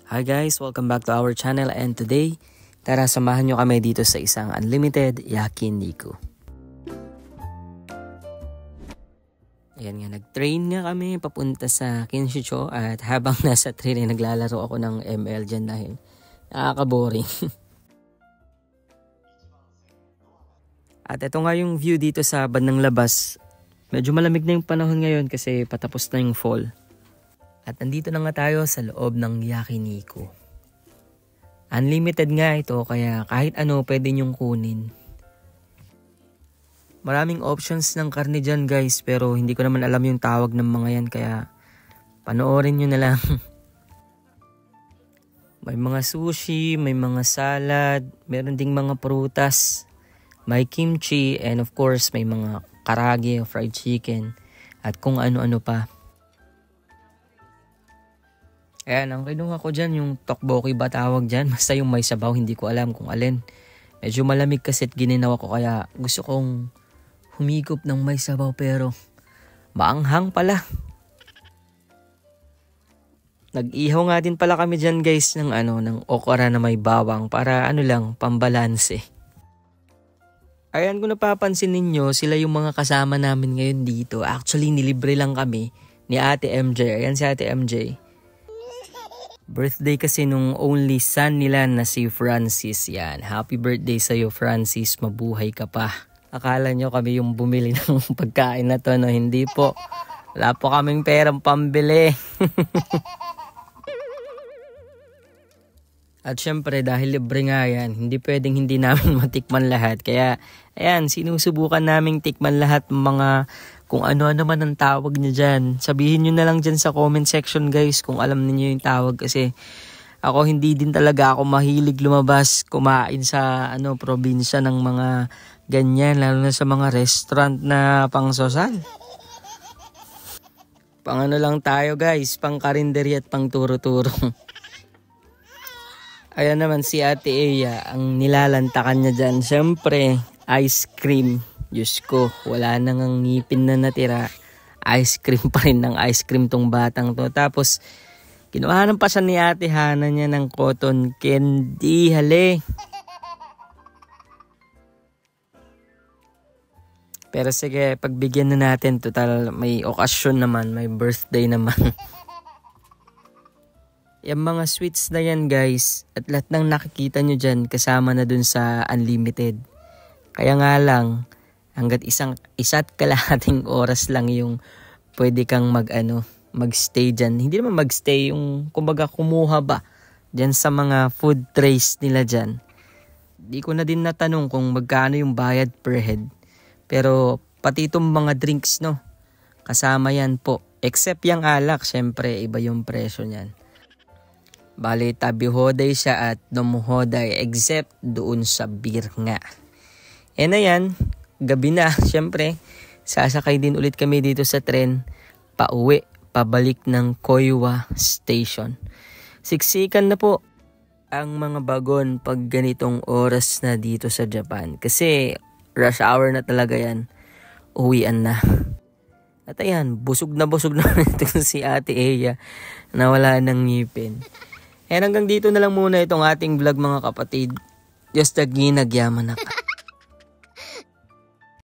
Hi guys, welcome back to our channel and today, tara samahan nyo kami dito sa isang unlimited yakiniku. Ayan nga, nag-train nga kami papunta sa Kinshicho at habang nasa train ay naglalaro ako ng ML dyan dahil nakaka-boring. At ito nga yung view dito sa bandang labas. Medyo malamig na yung panahon ngayon kasi patapos na yung fall. At nandito na nga tayo sa loob ng yakiniku. Unlimited nga ito kaya kahit ano pwede nyong kunin. Maraming options ng karne dyan guys pero hindi ko naman alam yung tawag ng mga yan kaya panoorin nyo na lang. May mga sushi, may mga salad, meron ding mga prutas, may kimchi and of course may mga karage o fried chicken at kung ano-ano pa. Ayan, ang kinuha ko dyan, yung tteokbokki ba tawag dyan? Basta yung may sabaw, hindi ko alam kung alin. Medyo malamig kasi at gininawa ko kaya gusto kong humigop ng may sabaw pero maanghang pala. Nag-ihaw nga din pala kami dyan guys ng okra na may bawang para pambalanse. Ayan, kung napapansin ninyo, sila yung mga kasama namin ngayon dito. Actually, nilibre lang kami ni Ate MJ. Ayan si Ate MJ. Birthday kasi nung only son nila na si Francis yan. Happy birthday sa'yo Francis, mabuhay ka pa. Akala nyo kami yung bumili ng pagkain na to, no? Hindi po. Wala po kaming perang pambili. At syempre dahil libre nga yan, hindi pwedeng hindi namin matikman lahat. Kaya ayan, sinusubukan naming tikman lahat mga kung ano-ano man ang tawag niya dyan. Sabihin nyo na lang dyan sa comment section guys kung alam niyo yung tawag. Kasi ako hindi din talaga ako mahilig lumabas kumain sa probinsya ng mga ganyan. Lalo na sa mga restaurant na pang sosal. Pang lang tayo guys, pang karinderi at pang turo-turo. Ayan naman si Ate Eya, ang nilalantakan niya dyan. Siyempre, ice cream. Diyos ko, wala nang ngipin na natira. Ice cream pa rin ng ice cream tong batang to. Tapos, kinuhanan pa siya ni Ate Hana niya ng cotton candy. Hali. Pero sige, pagbigyan na natin. Total, may okasyon naman. May birthday naman. Yung mga sweets na yan guys, at lahat ng nakikita nyo dyan kasama na dun sa unlimited. Kaya nga lang, hanggat isa't kalahating oras lang yung pwede kang magstay dyan. Hindi naman magstay, yung kumbaga kumuha ba dyan sa mga food trays nila dyan. Di ko na din natanong kung magkano yung bayad per head. Pero pati itong mga drinks kasama yan po. Except yung alak, syempre iba yung presyo niyan. Bali, tabi-hoday siya at nomuhoday except doon sa beer nga. E na yan, gabi na, syempre, sasakay din ulit kami dito sa tren, pauwi, pabalik ng Koiwa Station. Siksikan na po ang mga bagon pag ganitong oras na dito sa Japan. Kasi rush hour na talaga yan, uwian na. At ayan, busog na ito si Ate Eya na wala ng ngipin. And hanggang dito na lang muna itong ating vlog mga kapatid. Diyos tagi nagyaman na ka.